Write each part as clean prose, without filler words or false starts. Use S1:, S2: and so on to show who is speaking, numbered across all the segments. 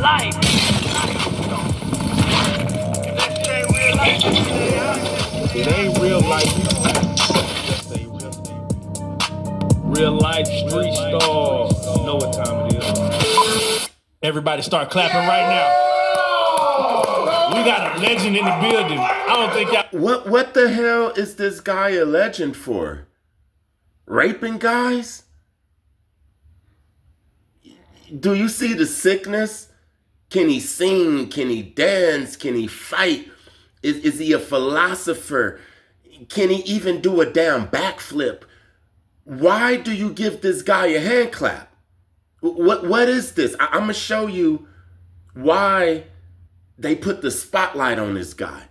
S1: life.
S2: It ain't real life. Real life street stars. You know what time it is. Everybody start clapping right now. We got a legend in the building. I don't think y'all...
S3: What the hell is this guy a legend for? Raping guys? Do you see the sickness? Can he sing? Can he dance? Can he fight? Is he a philosopher? Can he even do a damn backflip? Why do you give this guy a hand clap? What is this? I'm going to show you why they put the spotlight on this guy.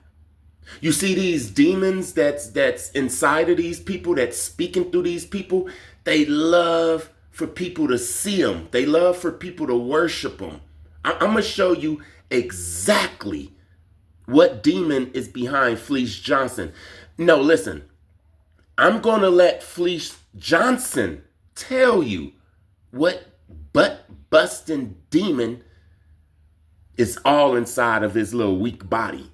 S3: You see these demons that's inside of these people, that's speaking through these people. They love for people to see them. They love for people to worship them. I'm going to show you exactly what demon is behind Fleece Johnson. No, listen. I'm going to let Fleece Johnson tell you what butt-busting demon is all inside of his little weak body.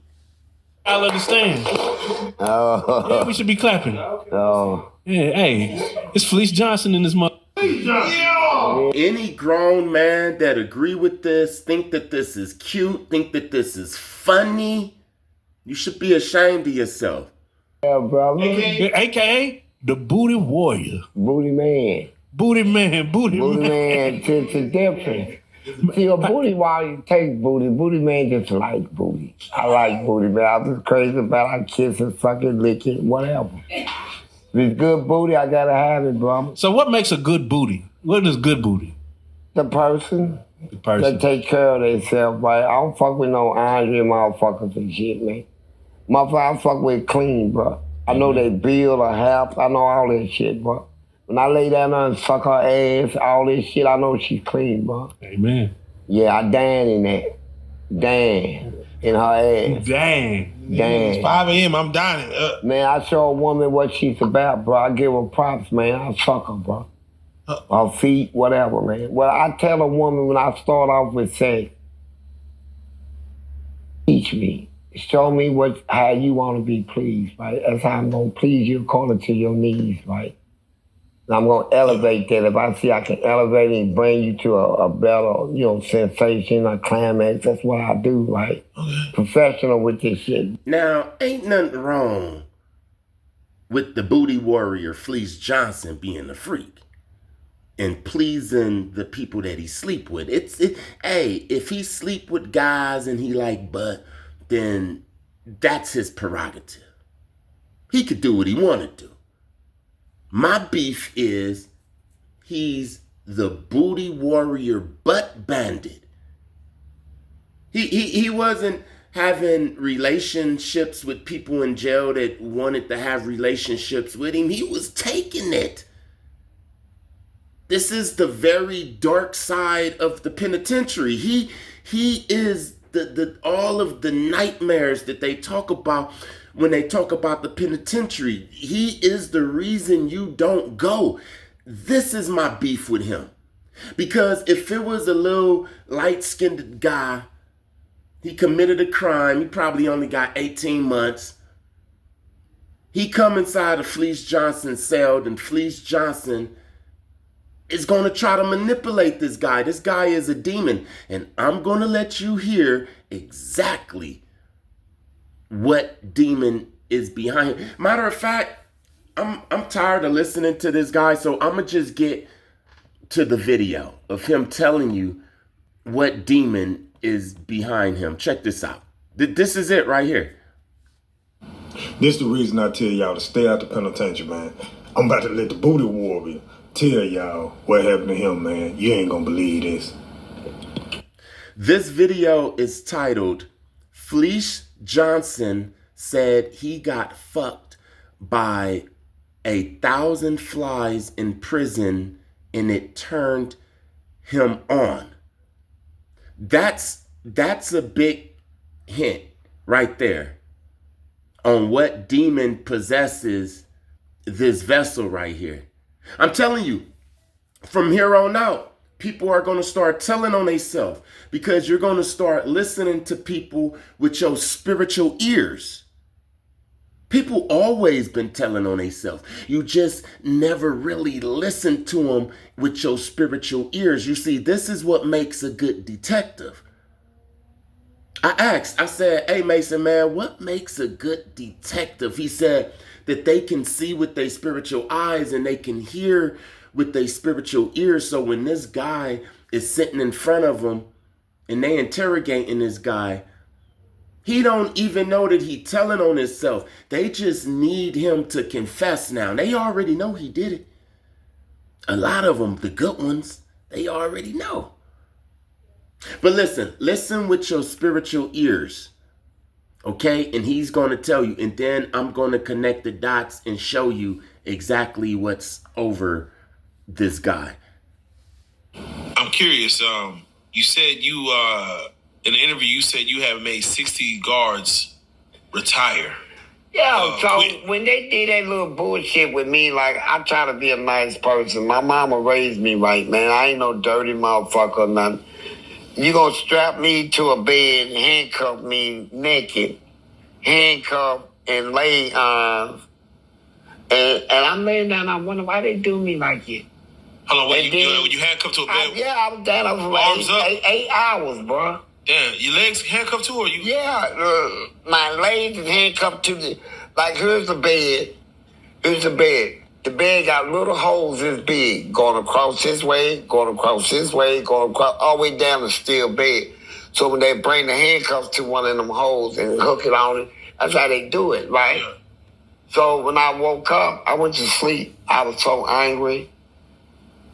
S2: I'll understand.
S4: Oh.
S2: Yeah, we should be clapping.
S4: Oh.
S2: Yeah, hey, it's Fleece Johnson in this mother.
S3: Any grown man that agree with this, think that this is cute, think that this is funny, you should be ashamed of yourself.
S4: Yeah, brother.
S2: AKA the Booty Warrior.
S4: Booty man.
S2: Booty man.
S4: Booty man, it's a difference. See, a booty warrior takes booty. Booty man just like booty. I like booty, man. I'm just crazy about I kiss it, fuck it, lick it, whatever. If it's good booty, I gotta have it, brother.
S2: So what makes a good booty? What is good booty?
S4: The person.
S2: The person.
S4: That take care of themselves, right? I don't fuck with no Andre motherfuckers and shit, man. Motherfucker, I fuck with clean, bro. I know they build or half. I know all that shit, bro. When I lay down there and suck her ass, all this shit, I know she's clean, bro.
S2: Amen.
S4: Yeah, I dan in that. Dan in her ass.
S2: Dang.
S4: Dan.
S5: 5 a.m., I'm dining.
S4: Man, I show a woman what she's about, bro. I give her props, man. I fuck her, bro. Her feet, whatever, man. Well, I tell a woman when I start off with sex, teach me. Show me how you want to be pleased, right? That's how I'm going to please you according to your needs, right? And I'm going to elevate that. If I see I can elevate it and bring you to a better, sensation, a climax, that's what I do, right? Professional with this shit.
S3: Now, ain't nothing wrong with the booty warrior Fleece Johnson being a freak and pleasing the people that he sleep with. Hey, if he sleep with guys and he like butt, then that's his prerogative. He could do what he wanted to. My beef is he's the booty warrior butt bandit. He wasn't having relationships with people in jail that wanted to have relationships with him. He was taking it. This is the very dark side of the penitentiary. He is the all of the nightmares that they talk about when they talk about the penitentiary. He is the reason you don't go. This is my beef with him. Because if it was a little light-skinned guy, he committed a crime, he probably only got 18 months. He come inside of Fleece Johnson's cell, and Fleece Johnson is going to try to manipulate this guy. This guy is a demon. And I'm going to let you hear exactly what demon is behind him. Matter of fact, I'm tired of listening to this guy, so I'm going to just get to the video of him telling you what demon is behind him. Check this out. This is it right here.
S5: This is the reason I tell y'all to stay out the penitentiary, man. I'm about to let the booty warrior tell y'all what happened to him, man. You ain't gonna believe this.
S3: This video is titled, Fleece Johnson said he got fucked by 1,000 flies in prison and it turned him on. That's a big hint right there on what demon possesses this vessel right here. I'm telling you, from here on out, people are going to start telling on themselves because you're going to start listening to people with your spiritual ears. People always been telling on themselves. You just never really listen to them with your spiritual ears. You see, this is what makes a good detective. I said, hey, Mason, man, what makes a good detective? He said that they can see with their spiritual eyes and they can hear with their spiritual ears. So when this guy is sitting in front of them and they interrogating this guy, he don't even know that he telling on himself. They just need him to confess now. They already know he did it. A lot of them, the good ones, they already know. But listen with your spiritual ears, okay? And he's going to tell you, and then I'm going to connect the dots and show you exactly what's over this guy.
S1: I'm curious. You said in the interview, you said you have made 60 guards retire.
S4: Yeah, so when they did that little bullshit with me, like, I try to be a nice person. My mama raised me right, man. I ain't no dirty motherfucker or nothing. You gonna strap me to a bed and handcuff me naked, handcuff and lay and I'm laying down. I wonder why they do me like it.
S1: Hold on, when you handcuffed to a bed?
S4: I was down for like 8 hours, bro.
S1: Damn, your legs handcuffed to, or you?
S4: Yeah, my legs is handcuffed to the. Like, here's the bed. Here's the bed. The bed got little holes this big, going across this way, going across this way, going across all the way down the steel bed. So when they bring the handcuffs to one of them holes and hook it on it, that's how they do it, right? Yeah. So when I woke up, I went to sleep. I was so angry.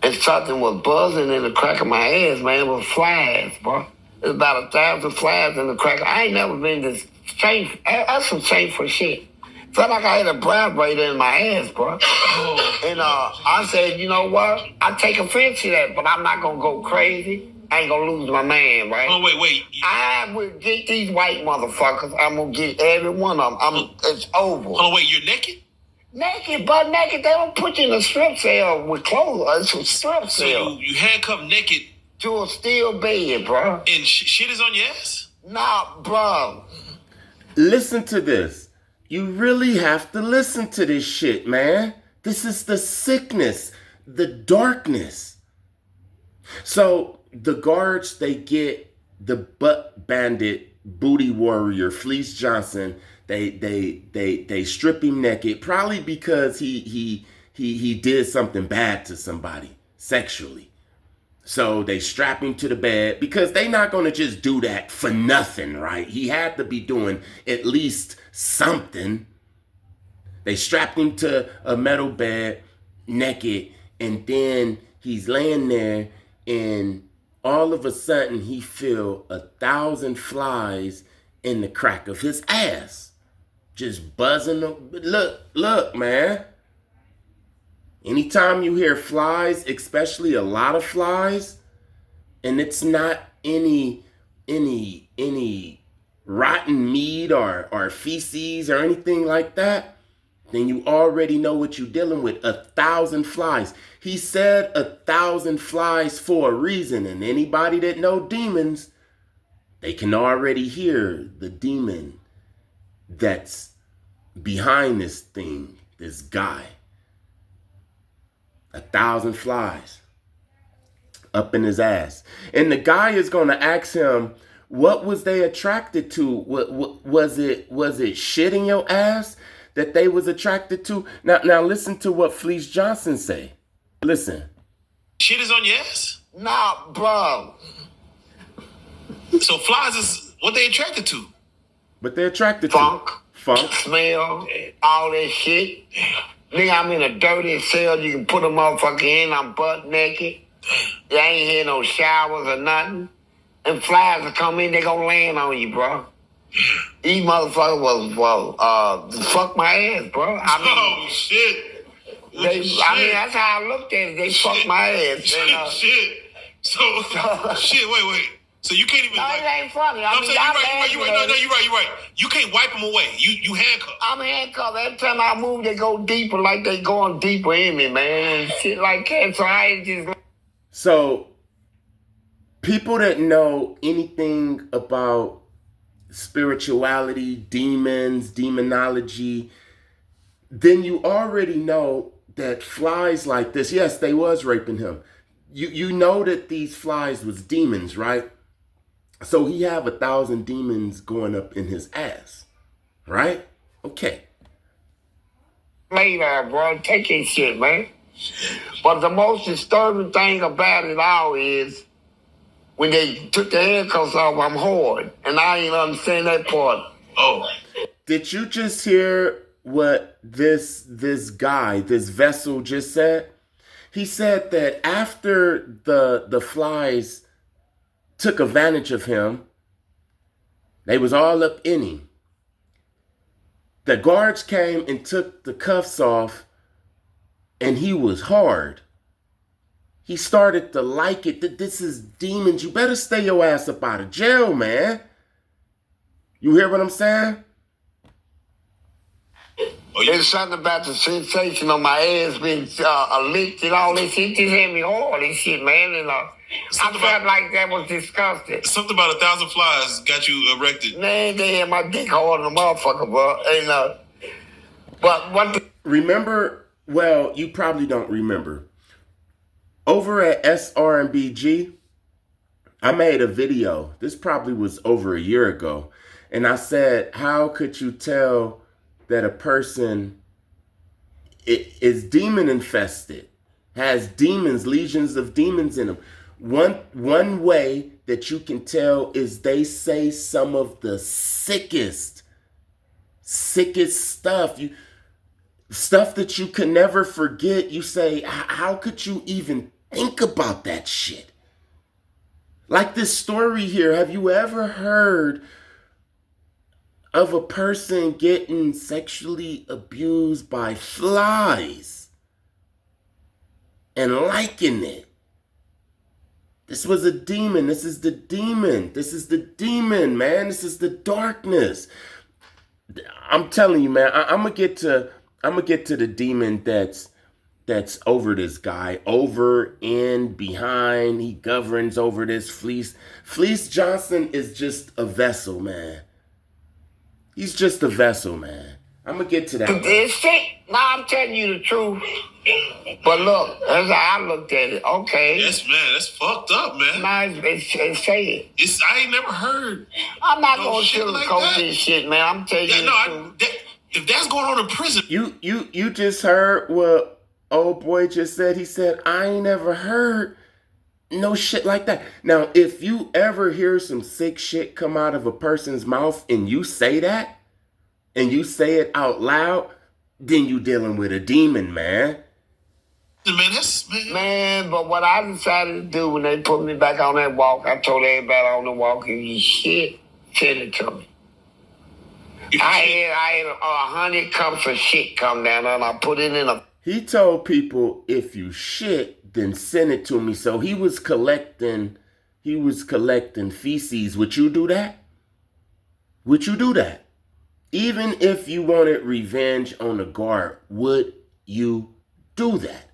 S4: And something was buzzing in the crack of my ass, man. It was flies, bro. There's about 1,000 flies in the crack. I ain't never been this shameful. That's some shameful shit. Felt like I had a vibrator in my ass, bro. And I said, you know what? I take offense to that, but I'm not going to go crazy. I ain't going to lose my man, right?
S1: Oh, wait.
S4: I will get these white motherfuckers. I'm going to get every one of them. It's over.
S1: Oh, wait, you're naked?
S4: Naked, butt naked. They don't put you in a strip cell with clothes. It's a strip cell.
S1: So you handcuffed naked?
S4: To a steel bed, bro.
S1: And shit is on your ass?
S4: Nah, bro.
S3: Listen to this. You really have to listen to this shit, man. This is the sickness, the darkness. So the guards, they get the butt bandit, booty warrior, Fleece Johnson. They strip him naked, probably because he did something bad to somebody sexually. So they strap him to the bed because they not going to just do that for nothing, right? He had to be doing at least something. They strapped him to a metal bed naked, and then he's laying there, and all of a sudden he feel 1,000 flies in the crack of his ass. Just buzzing. Look, man. Anytime you hear flies, especially a lot of flies, and it's not any rotten meat or feces or anything like that, then you already know what you're dealing with. 1,000 flies. He said 1,000 flies for a reason, and anybody that know demons, they can already hear the demon that's behind this thing, this guy. 1,000 flies up in his ass. And the guy is going to ask him, what was they attracted to? What was it shit in your ass that they was attracted to? Now listen to what Fleece Johnson say. Listen.
S1: Shit is on your ass?
S4: Nah, bro.
S1: So flies is what they attracted to?
S3: But they're attracted
S4: to
S3: funk,
S4: smell, all that shit. Nigga, I'm in a dirty cell. You can put a motherfucker in. I'm butt naked. You ain't hear no showers or nothing. And flies will come in, they gonna land on you, bro. These motherfuckers was fuck my ass, bro.
S1: Shit.
S4: I mean, that's how I looked at it. They fucked my ass.
S1: Shit. Shit, wait. So you can't even.
S4: No, it ain't funny. I mean,
S1: you're right. You can't wipe them away. You handcuffed.
S4: I'm handcuffed. Every time I move, they go deeper, like they going deeper in me, man. And shit like that. So I just.
S3: So People that know anything about spirituality, demons, demonology, then you already know that flies like this, yes, they was raping him. You know that these flies was demons, right? So he have 1,000 demons going up in his ass, right? Okay.
S4: Later, bro, take his shit, man. But the most disturbing thing about it all is when they took the handcuffs off, I'm hard. And I ain't understand that part.
S1: Oh.
S3: Did you just hear what this guy, this vessel just said? He said that after the flies took advantage of him, they was all up in him. The guards came and took the cuffs off, and he was hard. He started to like it. This is demons. You better stay your ass up out of jail, man. You hear what I'm saying?
S4: There's something about the sensation on my ass being licked and all this shit. Just had me hard and shit, man. And I felt like that was disgusting.
S1: Something about 1,000 flies got you erected.
S4: Man, they had my dick hard in the motherfucker, bro. And, but what
S3: remember, well, you probably don't remember. Over at SR&BG, I made a video. This probably was over a year ago. And I said, how could you tell that a person is demon infested, has demons, legions of demons in them? One way that you can tell is they say some of the sickest stuff. Stuff that you can never forget. You say, how could you even think about that shit? Like this story here. Have you ever heard of a person getting sexually abused by flies and liking it? This was a demon. This is the demon. This is the demon, man. This is the darkness. I'm telling you, man. I'm gonna get to the demon that's over this guy, over and behind. He governs over this Fleece. Fleece Johnson is just a vessel, man. He's just a vessel, man. I'm going to get to that.
S4: It's sick. Nah, I'm telling you the truth. But look, that's how I looked at it. Okay.
S1: Yes, man. That's fucked up, man.
S4: Nah, it's sad.
S1: I ain't never heard.
S4: I'm not going to
S1: shit like
S4: sugarcoat
S1: that.
S4: this shit, man. I'm telling you the truth.
S1: If that's going on in prison.
S3: You just heard what old boy just said. He said, I ain't never heard no shit like that. Now, if you ever hear some sick shit come out of a person's mouth and you say that, and you say it out loud, then you dealing with a demon, man.
S4: Man, but what I decided to do when they put me back on that walk, I told everybody on the walk, if you shit, send it to me. I had 100 cups of shit come down and I put it in a...
S3: He told people, if you shit, then send it to me. So he was collecting feces. Would you do that? Would you do that? Even if you wanted revenge on a guard, would you do that?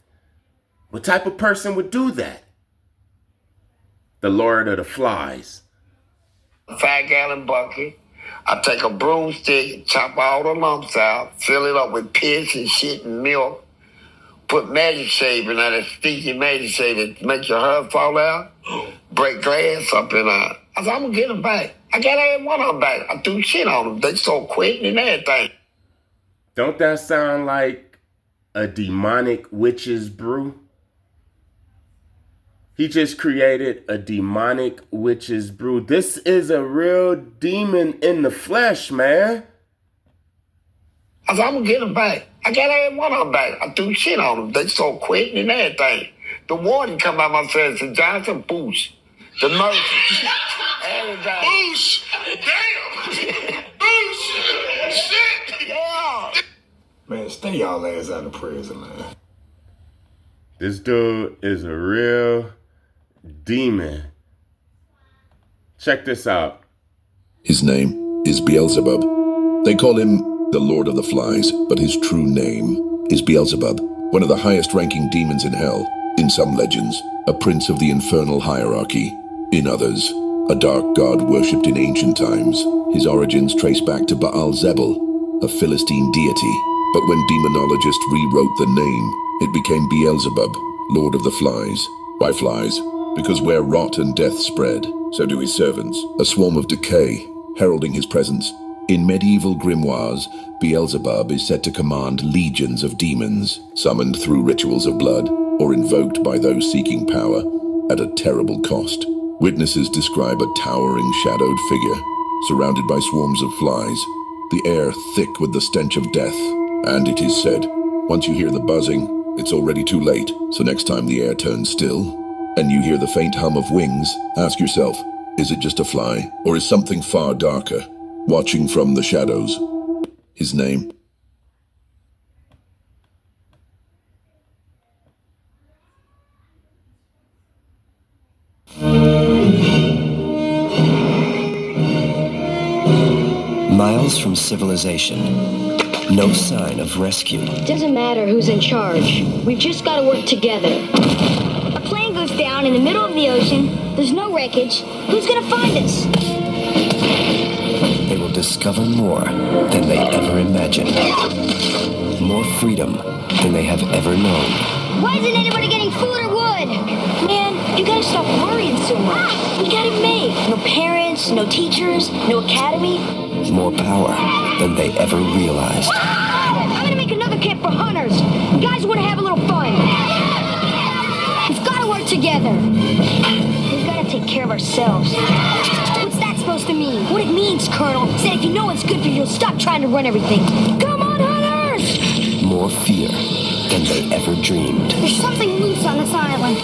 S3: What type of person would do that? The Lord of the Flies.
S4: 5-gallon bucket. I take a broomstick, chop all the lumps out, fill it up with piss and shit and milk, put magic shade in that stinky magic shade that makes your hair fall out, break glass up in I said, I'm going to get them back. I got every one of them back. I threw shit on them. They so quitting and everything.
S3: Don't that sound like a demonic witch's brew? He just created a demonic witch's brew. This is a real demon in the flesh, man.
S4: I said, I'm going to get them back. I got every one of them back. I threw shit on them. They so quitting and everything. The warden come out my face and said, Johnson, boost. The nurse.
S1: Boosh! Damn! Boosh! Shit!
S4: Yeah!
S5: Man, stay y'all ass out of prison, man.
S3: This dude is a real demon. Check this out.
S6: His name is Beelzebub. They call him the Lord of the Flies, but his true name is Beelzebub, one of the highest-ranking demons in hell. In some legends, a prince of the infernal hierarchy. In others, a dark god worshipped in ancient times. His origins trace back to Baal-Zebul, a Philistine deity. But when demonologists rewrote the name, it became Beelzebub, Lord of the Flies. Why flies? Because where rot and death spread, so do his servants, a swarm of decay, heralding his presence. In medieval grimoires, Beelzebub is said to command legions of demons, summoned through rituals of blood, or invoked by those seeking power, at a terrible cost. Witnesses describe a towering shadowed figure, surrounded by swarms of flies, the air thick with the stench of death. And it is said, once you hear the buzzing, it's already too late, so next time the air turns still, and you hear the faint hum of wings, ask yourself, is it just a fly, or is something far darker, watching from the shadows? His name?
S7: Miles from civilization. No sign of rescue.
S8: Doesn't matter who's in charge. We've just got to work together. A plane goes down in the middle of the ocean. There's no wreckage. Who's going to find us?
S7: They will discover more than they ever imagined. More freedom than they have ever known.
S8: Why isn't anybody getting food or wood? Man, you gotta stop worrying so much. We got it made. No parents, no teachers, no academy.
S7: More power than they ever realized.
S8: I'm gonna make another camp for hunters. Guys wanna have a little fun. We've gotta work together. We've gotta take care of ourselves. What's that supposed to mean? What it means, Colonel, is that if you know what's good for you, you'll stop trying to run everything. Come on, hunters!
S7: More fear than they ever dreamed.
S8: There's something loose on this island.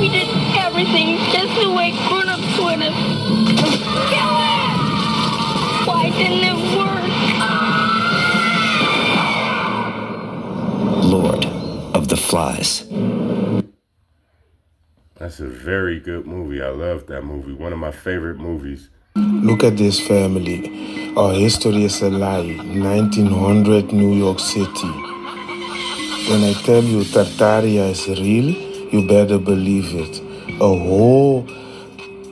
S8: We did everything just the way grown-ups would have. Kill it! Why didn't it work?
S7: Lord of the Flies.
S9: That's a very good movie. I love that movie. One of my favorite movies.
S10: Look at this family. Our history is a lie. 1900 New York City. When I tell you Tartaria is real, you better believe it. A whole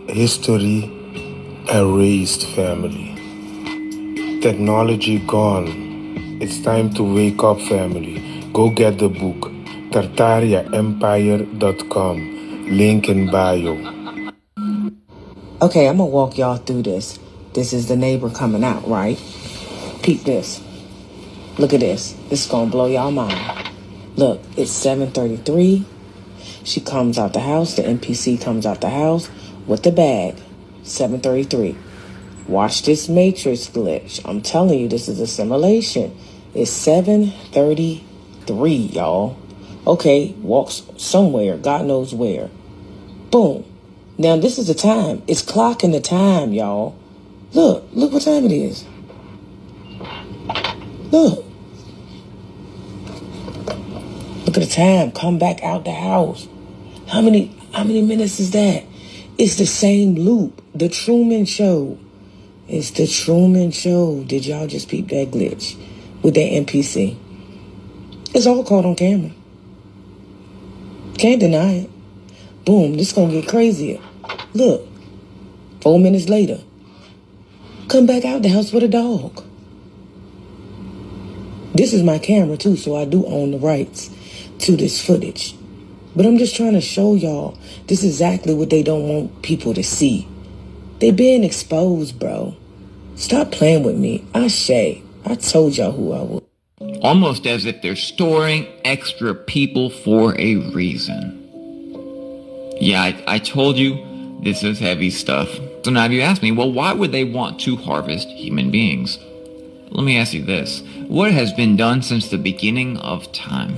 S10: history erased, family. Technology gone. It's time to wake up, family. Go get the book. TartariaEmpire.com. Link in bio.
S11: Okay, I'm gonna walk y'all through this. This is the neighbor coming out, right? Peep this. Look at this. This is gonna blow y'all mind. Look, it's 7:33. She comes out the house. The NPC comes out the house with the bag. 7:33. Watch this matrix glitch. I'm telling you, this is a simulation. It's 7:33, y'all. Okay, walks somewhere, God knows where. Boom. Now this is the time. It's clocking the time, y'all. Look what time it is. Look at the time. Come back out the house. How many minutes is that? It's the same loop. The Truman Show. It's the Truman Show. Did y'all just peep that glitch with that NPC? It's all caught on camera. Can't deny it. Boom, this gonna get crazier. Look, 4 minutes later, come back out the house with a dog. This is my camera too, so I do own the rights to this footage. But I'm just trying to show y'all this is exactly what they don't want people to see. They being exposed, bro. Stop playing with me. I told y'all who I was.
S12: Almost as if they're storing extra people for a reason. Yeah, I told you this is heavy stuff. So now if you ask me, well, why would they want to harvest human beings? Let me ask you this. What has been done since the beginning of time?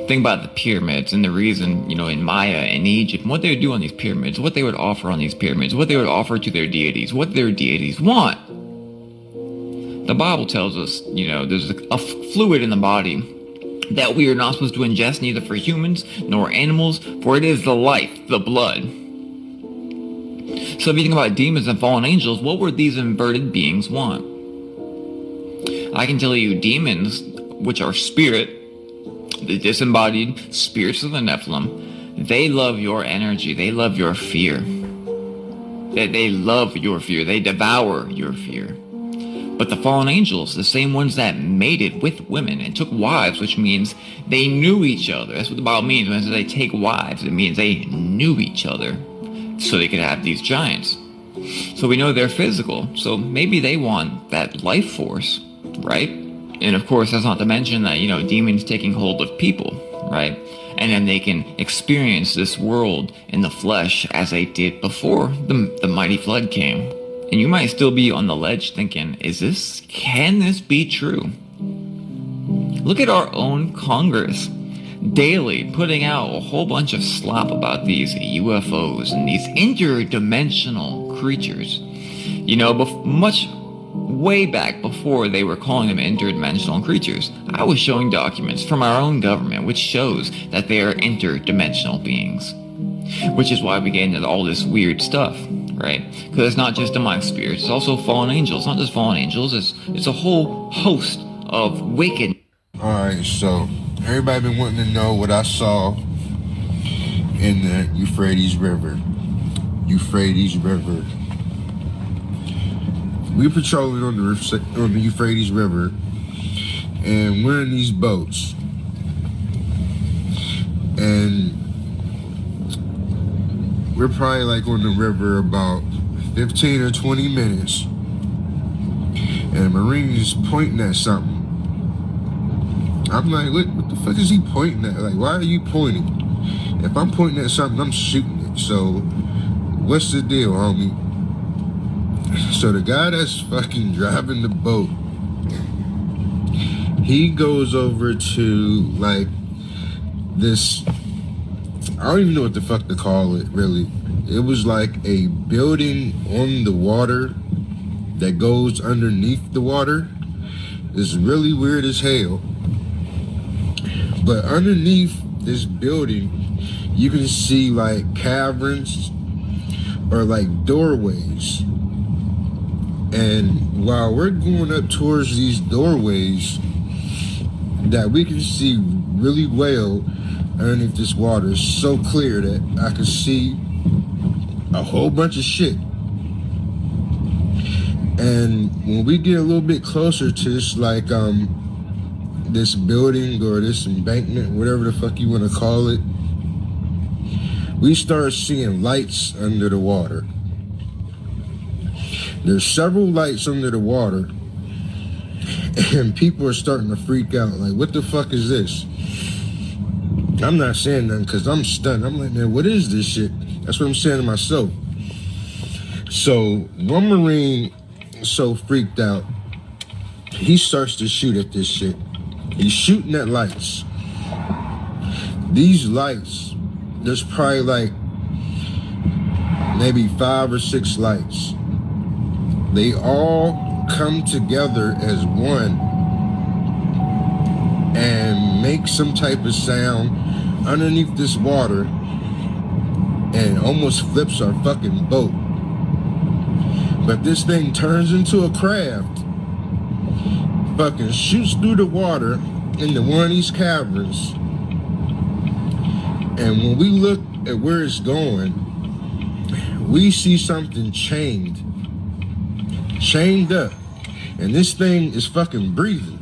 S12: Think about the pyramids and the reason, in Maya and Egypt, what they would do on these pyramids, what they would offer on these pyramids, what they would offer to their deities, what their deities want. The Bible tells us, there's a fluid in the body that we are not supposed to ingest, neither for humans nor animals, for it is the life, the blood. So if you think about demons and fallen angels, what would these inverted beings want? I can tell you demons which are spirit, the disembodied spirits of the Nephilim, they love your energy. They love your fear. They love your fear. They devour your fear. But the fallen angels, the same ones that mated with women and took wives, which means they knew each other. That's what the Bible means when it says they take wives. It means they knew each other so they could have these giants. So we know they're physical. So maybe they want that life force, right? And of course, that's not to mention that, demons taking hold of people, right? And then they can experience this world in the flesh as they did before the mighty flood came. And you might still be on the ledge thinking, can this be true? Look at our own Congress daily putting out a whole bunch of slop about these UFOs and these interdimensional creatures. Much way back before they were calling them interdimensional creatures, I was showing documents from our own government which shows that they are interdimensional beings. Which is why we get into all this weird stuff, right? Because it's not just demonic spirits, it's also fallen angels. Not just fallen angels, it's a whole host of wicked.
S13: Alright, so everybody been wanting to know what I saw in the Euphrates River. Euphrates River. We patrolling on the Euphrates River, and we're in these boats. And we're probably like on the river about 15 or 20 minutes. And the Marine is pointing at something. I'm like, what the fuck is he pointing at? Like, why are you pointing? If I'm pointing at something, I'm shooting it. So, what's the deal, homie? So the guy that's fucking driving the boat, he goes over to like this, I don't even know what the fuck to call it, really. It was like a building on the water that goes underneath the water. It's really weird as hell. But underneath this building, you can see like caverns or like doorways. And while we're going up towards these doorways that we can see really well underneath this water, is so clear that I can see a whole bunch of shit. And when we get a little bit closer to this, like, this building or this embankment, whatever the fuck you want to call it, we start seeing lights under the water. There's several lights under the water, and people are starting to freak out. Like, what the fuck is this? I'm not saying nothing because I'm stunned. I'm like, man, what is this shit? That's what I'm saying to myself. So one Marine, so freaked out, he starts to shoot at this shit. He's shooting at lights. These lights, there's probably like maybe 5 or 6 lights. They all come together as one and make some type of sound underneath this water and almost flips our fucking boat. But this thing turns into a craft, fucking shoots through the water into one of these caverns. And when we look at where it's going, we see something chained up, and this thing is fucking breathing.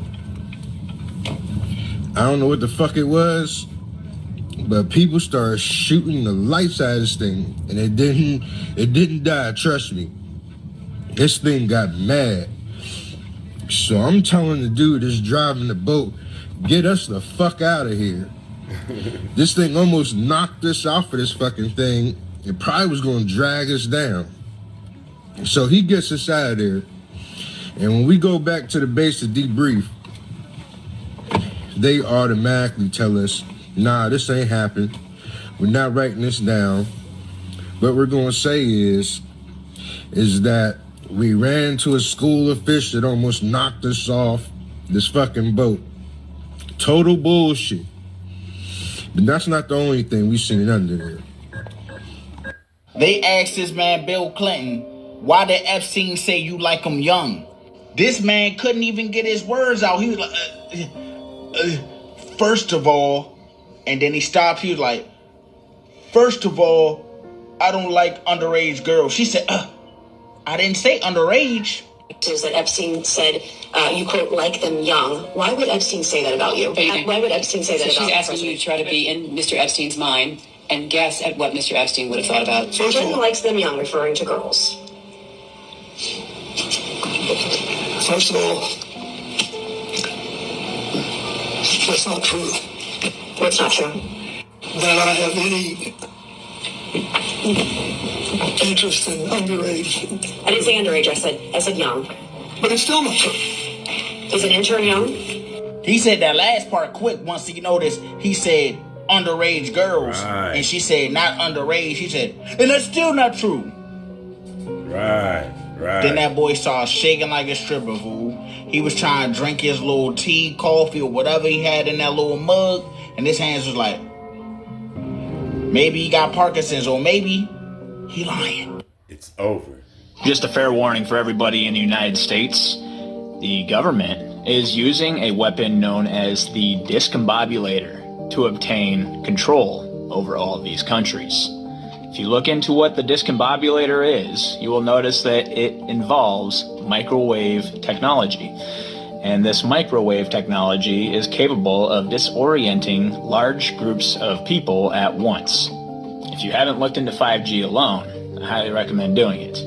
S13: I don't know what the fuck it was, but people started shooting the lights out of this thing, and it didn't die, trust me. This thing got mad. So I'm telling the dude that's driving the boat, get us the fuck out of here. This thing almost knocked us off of this fucking thing. It probably was gonna drag us down. So he gets us out of there. And when we go back to the base to debrief, they automatically tell us, nah, this ain't happened. We're not writing this down. What we're gonna say is that we ran into a school of fish that almost knocked us off this fucking boat. Total bullshit. But that's not the only thing we seen under there.
S14: They asked this man, Bill Clinton, why did Epstein say you like him young? This man couldn't even get his words out. He was like, first of all, and then he stopped. He was like, first of all, I don't like underage girls. She said, I didn't say underage.
S15: That Epstein said, you quote, like them young. Why would Epstein say that about you? Why would Epstein say that about you? She's asking you to try to be in Mr. Epstein's mind and guess at what Mr. Epstein would have thought about. Clinton likes them young, referring to girls.
S16: First of all, that's not true.
S15: What's not true?
S16: That I have any interest in underage.
S15: I didn't say underage, I said young.
S16: But it's still not true.
S15: Is an intern young?
S14: He said that last part quick. Once he noticed, he said underage girls.
S9: Right.
S14: And she said not underage. He said, and that's still not true.
S9: Right.
S14: Then that boy started shaking like a stripper, fool. He was trying to drink his little tea, coffee, or whatever he had in that little mug. And his hands was like, maybe he got Parkinson's, or maybe he lying.
S9: It's over.
S17: Just a fair warning for everybody in the United States. The government is using a weapon known as the discombobulator to obtain control over all of these countries. If you look into what the discombobulator is, you will notice that it involves microwave technology. And this microwave technology is capable of disorienting large groups of people at once. If you haven't looked into 5G alone, I highly recommend doing it.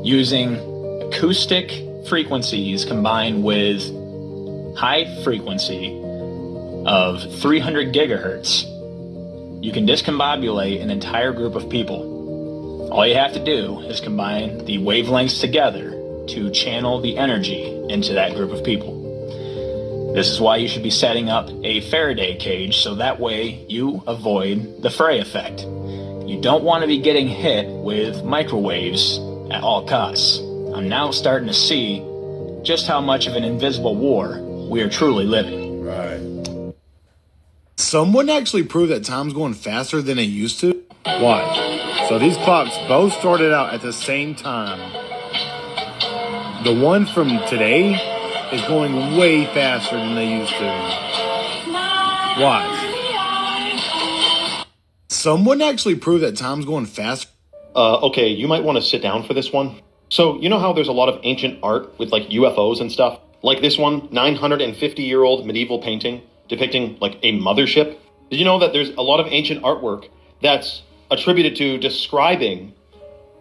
S17: Using acoustic frequencies combined with high frequency of 300 gigahertz, you can discombobulate an entire group of people. All you have to do is combine the wavelengths together to channel the energy into that group of people. This is why you should be setting up a Faraday cage, so that way you avoid the fray effect. You don't want to be getting hit with microwaves at all costs. I'm now starting to see just how much of an invisible war we are truly living.
S9: Right.
S18: Someone actually proved that time's going faster than it used to. Why? So these clocks both started out at the same time. The one from today is going way faster than they used to. Why? Someone actually proved that time's going faster.
S19: Okay, you might want to sit down for this one. So, you know how there's a lot of ancient art with like UFOs and stuff? Like this one, 950-year-old medieval painting depicting like a mothership. Did you know that there's a lot of ancient artwork that's attributed to describing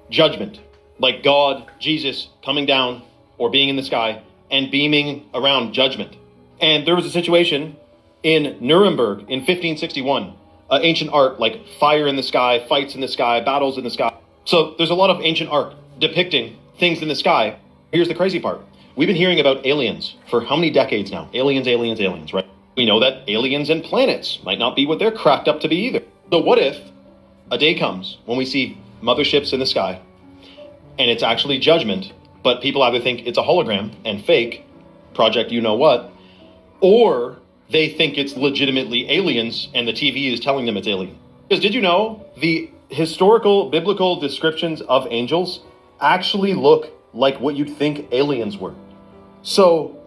S19: judgment? Like God, Jesus coming down or being in the sky and beaming around judgment. And there was a situation in Nuremberg in 1561. Ancient art like fire in the sky, fights in the sky, battles in the sky. So there's a lot of ancient art depicting things in the sky. Here's the crazy part. We've been hearing about aliens for how many decades now? Aliens, right? We know that aliens and planets might not be what they're cracked up to be either. So what if a day comes when we see motherships in the sky and it's actually judgment, but people either think it's a hologram and fake, project you know what, or they think it's legitimately aliens and the TV is telling them it's alien. Because did you know the historical biblical descriptions of angels actually look like what you'd think aliens were? So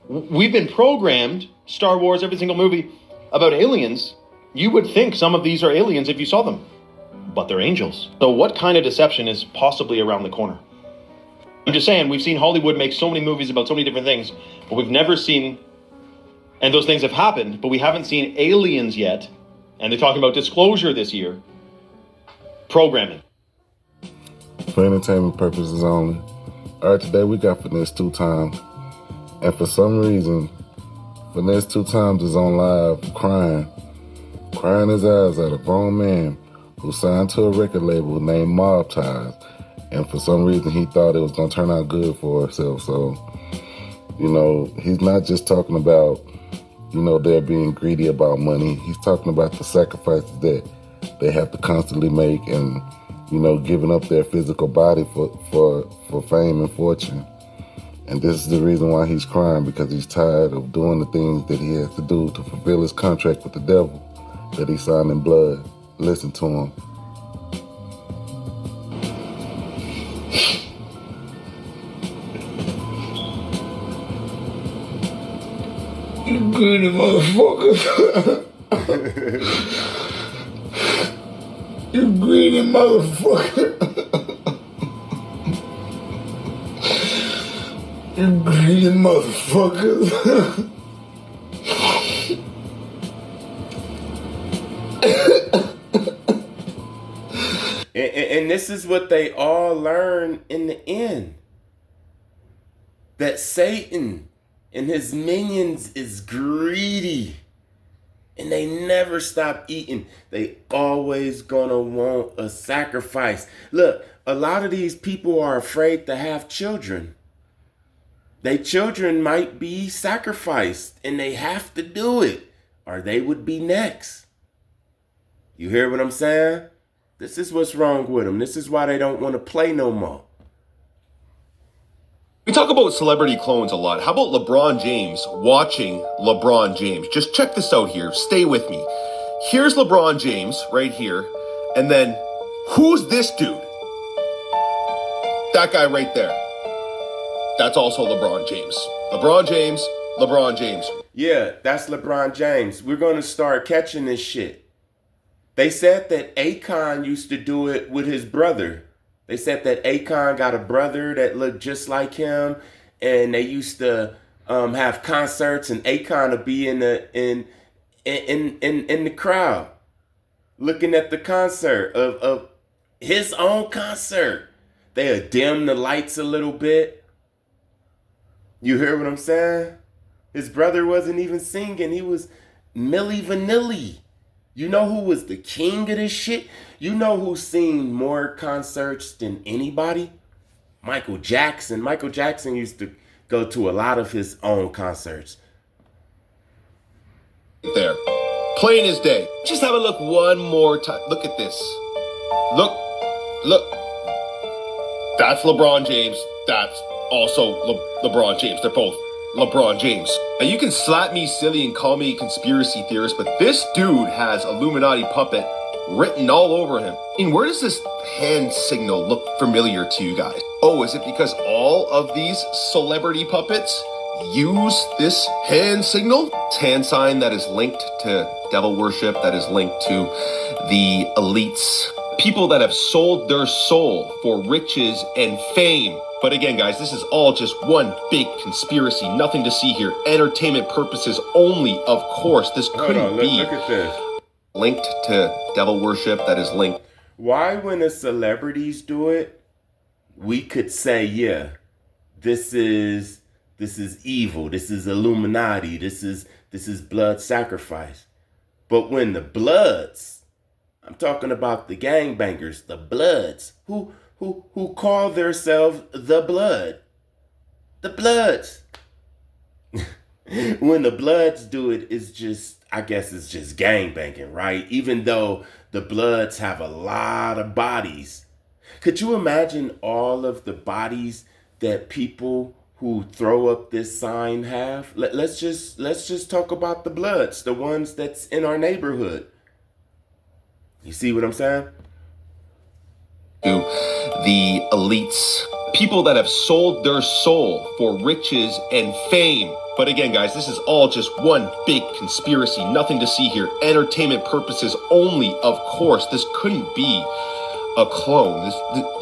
S19: we've been programmed, Star Wars, every single movie about aliens. You would think some of these are aliens if you saw them, but they're angels. So what kind of deception is possibly around the corner? I'm just saying, we've seen Hollywood make so many movies about so many different things, but we've never seen, and those things have happened, but we haven't seen aliens yet. And they're talking about disclosure this year. Programming.
S20: For entertainment purposes only. All right, today we got Finesse 2 Times. And for some reason, Finesse 2 Times is on live crying his eyes at a grown man who signed to a record label named Mob Ties. And for some reason, he thought it was going to turn out good for himself. So, you know, he's not just talking about, you know, they're being greedy about money. He's talking about the sacrifices that they have to constantly make and, you know, giving up their physical body for fame and fortune. And this is the reason why he's crying, because he's tired of doing the things that he has to do to fulfill his contract with the devil that he signed in blood. Listen to him.
S10: You greedy motherfucker. You greedy motherfucker. You greedy motherfuckers.
S3: And this is what they all learn in the end. That Satan and his minions is greedy. And they never stop eating. They always gonna want a sacrifice. Look, a lot of these people are afraid to have children. Their children might be sacrificed and they have to do it, or they would be next. You hear what I'm saying? This is what's wrong with them. This is why they don't want to play no more.
S19: We talk about celebrity clones a lot. How about LeBron James watching LeBron James? Just check this out here. Stay with me. Here's LeBron James right here. And then who's this dude? That guy right there. That's also LeBron James. LeBron James, LeBron James.
S3: Yeah, that's LeBron James. We're going to start catching this shit. They said that Akon used to do it with his brother. They said that Akon got a brother that looked just like him, and they used to have concerts, and Akon would be in the crowd, looking at the concert of his own concert. They would dim the lights a little bit. You hear what I'm saying? His brother wasn't even singing; he was Milli Vanilli. You know who was the king of this shit? You know who's seen more concerts than anybody? Michael Jackson. Michael Jackson used to go to a lot of his own concerts.
S19: There. Plain as day. Just have a look one more time. Look at this. Look. That's LeBron James. That's also LeBron James. They're both LeBron James. Now you can slap me silly and call me a conspiracy theorist, but this dude has Illuminati puppet written all over him. I mean, where does this hand signal look familiar to you guys? Oh, is it because all of these celebrity puppets use this hand signal? It's hand sign that is linked to devil worship, that is linked to the elites. People that have sold their soul for riches and fame. But again, guys, this is all just one big conspiracy. Nothing to see here. Entertainment purposes only, of course. This couldn't be
S3: look at this.
S19: Linked to devil worship, that is linked.
S3: Why, when the celebrities do it, we could say, yeah, this is evil. This is Illuminati. This is blood sacrifice. But when the Bloods, I'm talking about the gangbangers, the Bloods, who call themselves the Blood. The Bloods. When the Bloods do it, it's just, I guess it's just gangbanging, right? Even though the Bloods have a lot of bodies. Could you imagine all of the bodies that people who throw up this sign have? Let's just talk about the Bloods, the ones that's in our neighborhood. You see what I'm saying?
S19: To the elites, people that have sold their soul for riches and fame. But again, guys, this is all just one big conspiracy. Nothing to see here. Entertainment purposes only, of course. This couldn't be a clone.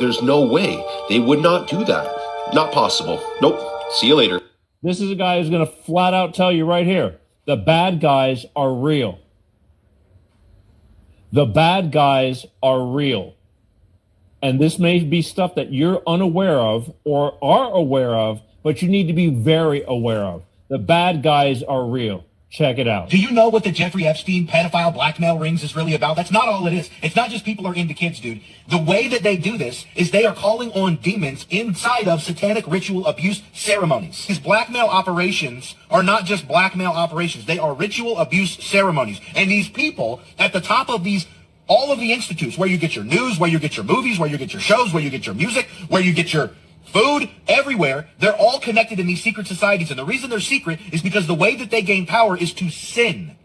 S19: There's no way. They would not do that. Not possible. Nope. See you later.
S2: This is a guy who's going to flat out tell you right here, the bad guys are real. The bad guys are real. And this may be stuff that you're unaware of or are aware of, but you need to be very aware of. The bad guys are real. Check it out.
S21: Do you know what the Jeffrey Epstein pedophile blackmail rings is really about? That's not all it is. It's not just people are into kids, dude. The way that they do this is they are calling on demons inside of satanic ritual abuse ceremonies. His blackmail operations are not just blackmail operations. They are ritual abuse ceremonies. And these people at the top of these, all of the institutes where you get your news, where you get your movies, where you get your shows, where you get your music, where you get your food, everywhere, they're all connected in these secret societies. And the reason they're secret is because the way that they gain power is to sin.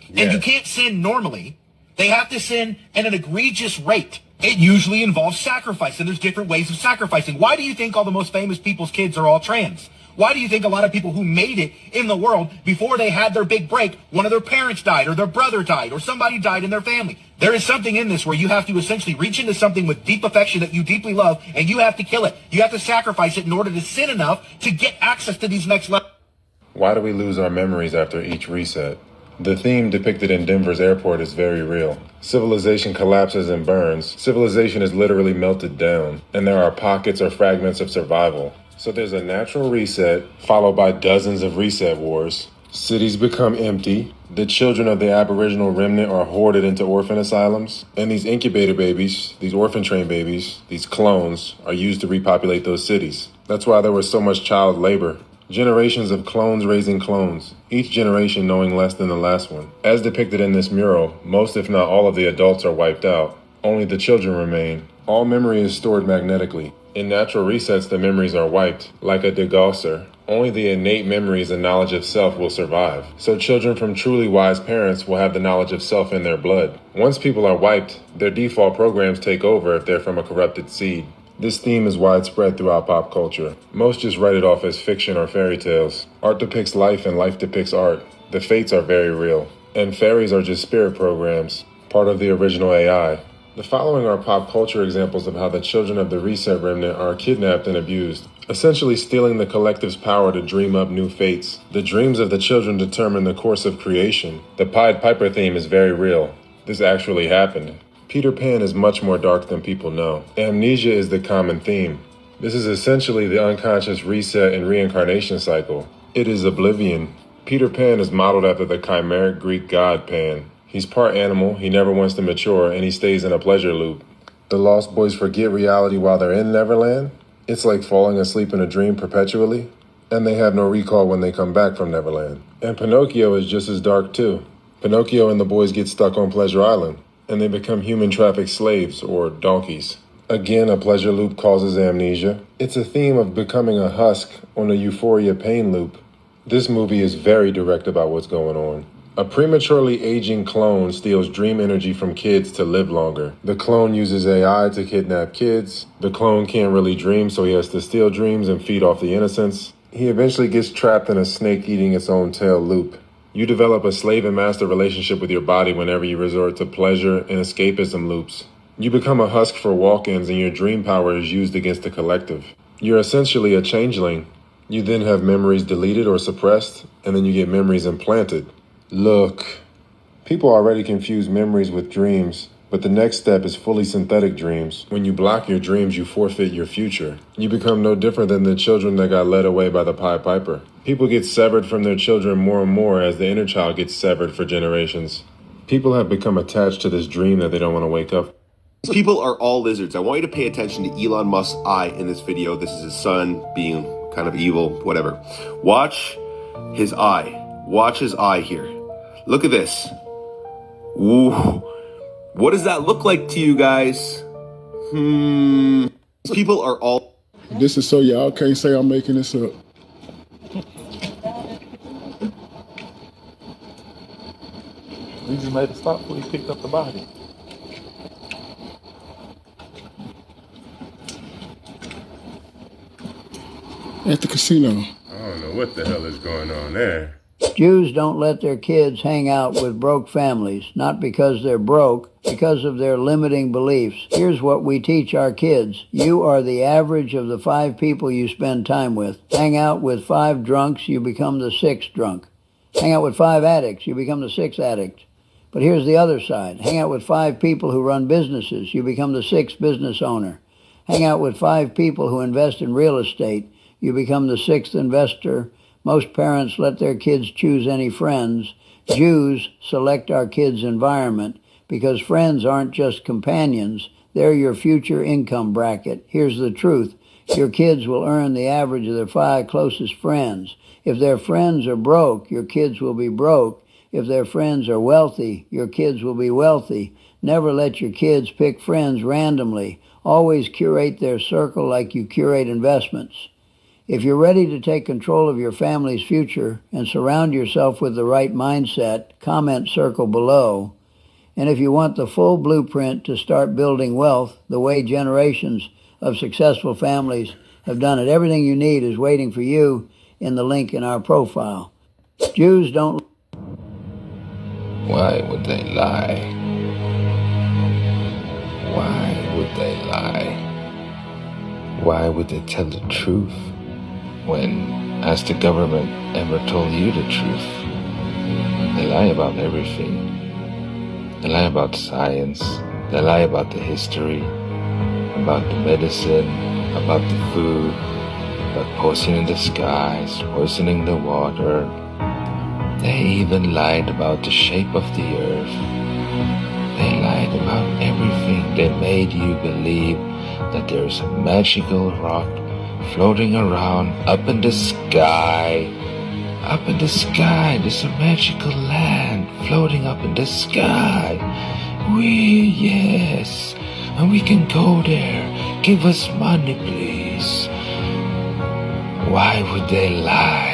S21: Yeah. And you can't sin normally. They have to sin at an egregious rate. It usually involves sacrifice, and there's different ways of sacrificing. Why do you think all the most famous people's kids are all trans? Why do you think a lot of people who made it in the world before they had their big break, one of their parents died or their brother died or somebody died in their family? There is something in this where you have to essentially reach into something with deep affection that you deeply love, and you have to kill it. You have to sacrifice it in order to sin enough to get access to these next levels.
S1: Why do we lose our memories after each reset? The theme depicted in Denver's airport is very real. Civilization collapses and burns. Civilization is literally melted down, and there are pockets or fragments of survival. So there's a natural reset, followed by dozens of reset wars. Cities become empty. The children of the Aboriginal remnant are hoarded into orphan asylums. And these incubator babies, these orphan train babies, these clones, are used to repopulate those cities. That's why there was so much child labor. Generations of clones raising clones, each generation knowing less than the last one. As depicted in this mural, most if not all of the adults are wiped out. Only the children remain. All memory is stored magnetically. In natural resets, the memories are wiped, like a degausser. Only the innate memories and knowledge of self will survive. So children from truly wise parents will have the knowledge of self in their blood. Once people are wiped, their default programs take over if they're from a corrupted seed. This theme is widespread throughout pop culture. Most just write it off as fiction or fairy tales. Art depicts life and life depicts art. The fates are very real. And fairies are just spirit programs, part of the original AI. The following are pop culture examples of how the children of the Reset Remnant are kidnapped and abused, essentially stealing the collective's power to dream up new fates. The dreams of the children determine the course of creation. The Pied Piper theme is very real. This actually happened. Peter Pan is much more dark than people know. Amnesia is the common theme. This is essentially the unconscious reset and reincarnation cycle. It is oblivion. Peter Pan is modeled after the chimeric Greek god Pan. He's part animal, he never wants to mature, and he stays in a pleasure loop. The Lost Boys forget reality while they're in Neverland. It's like falling asleep in a dream perpetually, and they have no recall when they come back from Neverland. And Pinocchio is just as dark too. Pinocchio and the boys get stuck on Pleasure Island, and they become human trafficked slaves, or donkeys. Again, a pleasure loop causes amnesia. It's a theme of becoming a husk on a euphoria pain loop. This movie is very direct about what's going on. A prematurely aging clone steals dream energy from kids to live longer. The clone uses AI to kidnap kids. The clone can't really dream, so he has to steal dreams and feed off the innocence. He eventually gets trapped in a snake eating its own tail loop. You develop a slave and master relationship with your body whenever you resort to pleasure and escapism loops. You become a husk for walk-ins and your dream power is used against the collective. You're essentially a changeling. You then have memories deleted or suppressed, and then you get memories implanted. Look, people already confuse memories with dreams, but the next step is fully synthetic dreams. When you block your dreams, you forfeit your future. You become no different than the children that got led away by the Pied Piper. People get severed from their children more and more as the inner child gets severed for generations. People have become attached to this dream that they don't want to wake up.
S22: These people are all lizards. I want you to pay attention to Elon Musk's eye in this video. This is his son being kind of evil, whatever. Watch his eye. Watch his eye here. Look at this. Ooh. What does that look like to you guys? These people are all...
S23: This is so y'all can't say I'm making this up.
S2: We just made a stop before he picked up the body.
S23: At the casino.
S9: I don't know what the hell is going on there.
S24: Jews don't let their kids hang out with broke families, not because they're broke, because of their limiting beliefs. Here's what we teach our kids. You are the average of the 5 people you spend time with. Hang out with 5 drunks, you become the 6th drunk. Hang out with 5 addicts, you become the 6th addict. But here's the other side. Hang out with 5 people who run businesses, you become the 6th business owner. Hang out with 5 people who invest in real estate, you become the 6th investor. Most parents let their kids choose any friends. Jews select our kids' environment because friends aren't just companions. They're your future income bracket. Here's the truth. Your kids will earn the average of their 5 closest friends. If their friends are broke, your kids will be broke. If their friends are wealthy, your kids will be wealthy. Never let your kids pick friends randomly. Always curate their circle like you curate investments. If you're ready to take control of your family's future and surround yourself with the right mindset, comment circle below. And if you want the full blueprint to start building wealth the way generations of successful families have done it, everything you need is waiting for you in the link in our profile. Jews don't...
S4: Why would they lie? Why would they lie? Why would they tell the truth when, has the government ever told you the truth? They lie about everything. They lie about science. They lie about the history, about the medicine, about the food, about poisoning the skies, poisoning the water. They even lied about the shape of the earth. They lied about everything. They made you believe that there's a magical rock floating around up in the sky. Up in the sky, there's a magical land floating up in the sky. Yes, and we can go there. Give us money, please. Why would they lie?